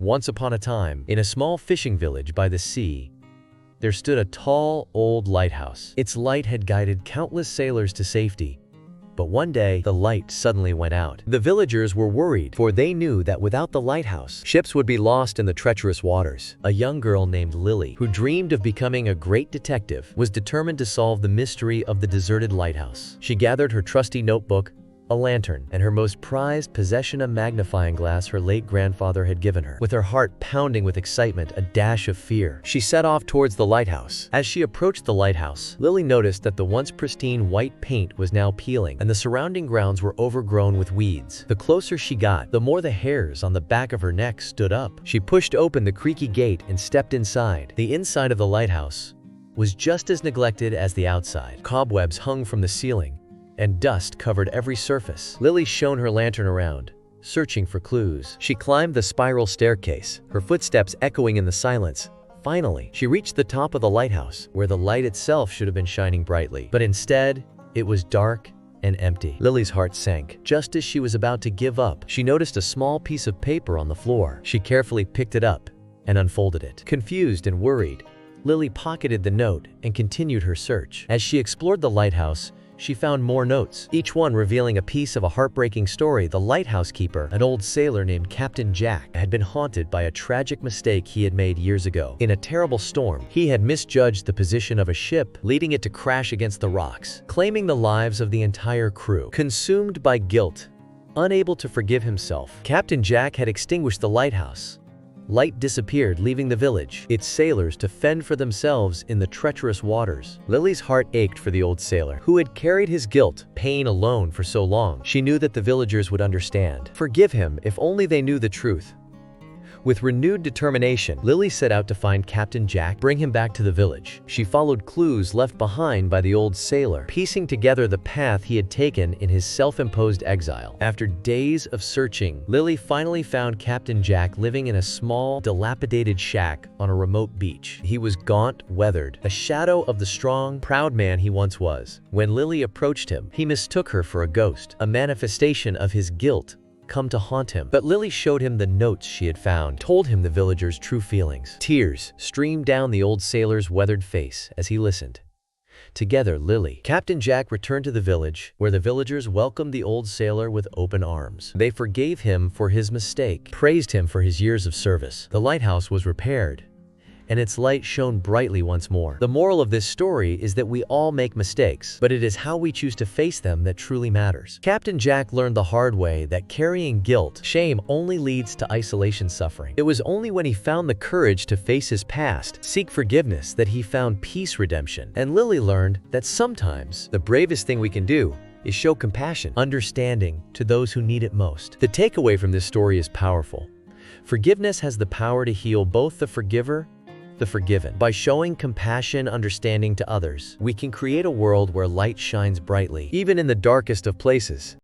Once upon a time, in a small fishing village by the sea, there stood a tall, old lighthouse. Its light had guided countless sailors to safety. But one day, the light suddenly went out. The villagers were worried, for they knew that without the lighthouse, ships would be lost in the treacherous waters. A young girl named Lily, who dreamed of becoming a great detective, was determined to solve the mystery of the deserted lighthouse. She gathered her trusty notebook, a lantern, and her most prized possession, a magnifying glass her late grandfather had given her. With her heart pounding with excitement, a dash of fear, she set off towards the lighthouse. As she approached the lighthouse, Lily noticed that the once pristine white paint was now peeling, and the surrounding grounds were overgrown with weeds. The closer she got, the more the hairs on the back of her neck stood up. She pushed open the creaky gate and stepped inside. The inside of the lighthouse was just as neglected as the outside. Cobwebs hung from the ceiling, and dust covered every surface. Lily shone her lantern around, searching for clues. She climbed the spiral staircase, her footsteps echoing in the silence. Finally, she reached the top of the lighthouse, where the light itself should have been shining brightly. But instead, it was dark and empty. Lily's heart sank. Just as she was about to give up, she noticed a small piece of paper on the floor. She carefully picked it up and unfolded it. Confused and worried, Lily pocketed the note and continued her search. As she explored the lighthouse, she found more notes, each one revealing a piece of a heartbreaking story. The lighthouse keeper, an old sailor named Captain Jack, had been haunted by a tragic mistake he had made years ago. In a terrible storm, he had misjudged the position of a ship, leading it to crash against the rocks, claiming the lives of the entire crew. Consumed by guilt, unable to forgive himself, Captain Jack had extinguished the lighthouse. Light disappeared, leaving the village, its sailors to fend for themselves in the treacherous waters. Lily's heart ached for the old sailor, who had carried his guilt, pain alone for so long. She knew that the villagers would understand, forgive him if only they knew the truth. With renewed determination, Lily set out to find Captain Jack, bring him back to the village. She followed clues left behind by the old sailor, piecing together the path he had taken in his self-imposed exile. After days of searching, Lily finally found Captain Jack living in a small, dilapidated shack on a remote beach. He was gaunt, weathered, a shadow of the strong, proud man he once was. When Lily approached him, he mistook her for a ghost, a manifestation of his guilt come to haunt him. But Lily showed him the notes she had found, told him the villagers' true feelings. Tears streamed down the old sailor's weathered face as he listened. Together, Captain Jack returned to the village, where the villagers welcomed the old sailor with open arms. They forgave him for his mistake, praised him for his years of service. The lighthouse was repaired, and its light shone brightly once more. The moral of this story is that we all make mistakes, but it is how we choose to face them that truly matters. Captain Jack learned the hard way that carrying guilt, shame only leads to isolation suffering. It was only when he found the courage to face his past, seek forgiveness, that he found peace, redemption. And Lily learned that sometimes the bravest thing we can do is show compassion, understanding to those who need it most. The takeaway from this story is powerful. Forgiveness has the power to heal both the forgiver the forgiven. By showing compassion, understanding to others, we can create a world where light shines brightly, even in the darkest of places.